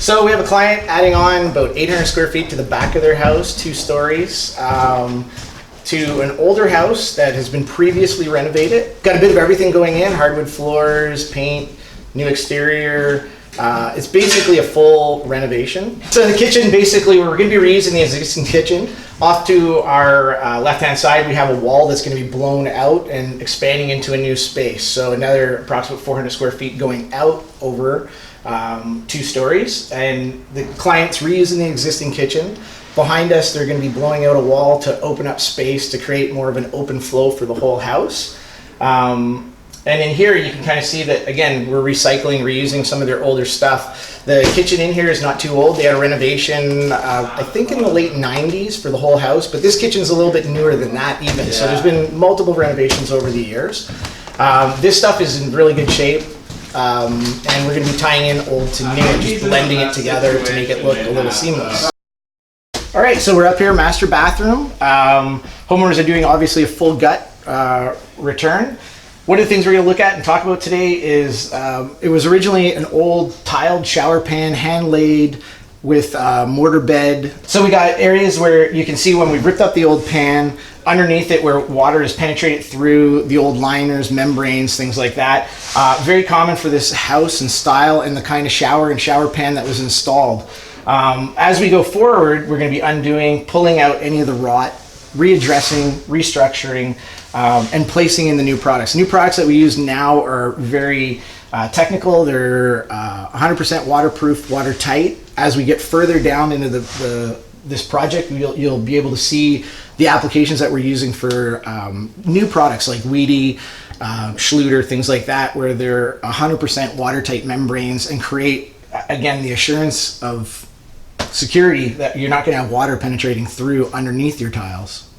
So we have a client adding on about 800 square feet to the back of their house, 2 stories, to an older house that has been previously renovated. Got a bit of everything going in, hardwood floors, paint, new exterior. It's basically a full renovation. So in the kitchen, basically, we're going to be reusing the existing kitchen. Off to our left-hand side, we have a wall that's going to be blown out and expanding into a new space. So another approximate 400 square feet going out over 2 stories. And the client's reusing the existing kitchen. Behind us, they're going to be blowing out a wall to open up space to create more of an open flow for the whole house. And in here, you can kind of see that, again, we're recycling, reusing some of their older stuff. The kitchen in here is not too old. They had a renovation, I think in the late 90s for the whole house, but this kitchen's a little bit newer than that even. Yeah. So there's been multiple renovations over the years. This stuff is in really good shape, and we're gonna be tying in old to new, just blending it together to make it look a little seamless. All right, so we're up here, master bathroom. Homeowners are doing obviously a full gut return. One of the things we're going to look at and talk about today is it was originally an old tiled shower pan, hand laid with mortar bed. So we got areas where you can see when we ripped up the old pan, underneath it where water has penetrated through the old liners, membranes, things like that. Very common for this house and style and the kind of shower and shower pan that was installed. As we go forward, we're going to be undoing, pulling out any of the rot, readdressing, restructuring, and placing in the new products. New products that we use now are very technical. They're 100% waterproof, watertight. As we get further down into this project, you'll be able to see the applications that we're using for new products like Weedy, Schluter, things like that, where they're 100% watertight membranes and create, again, the assurance of security that you're not going to have water penetrating through underneath your tiles.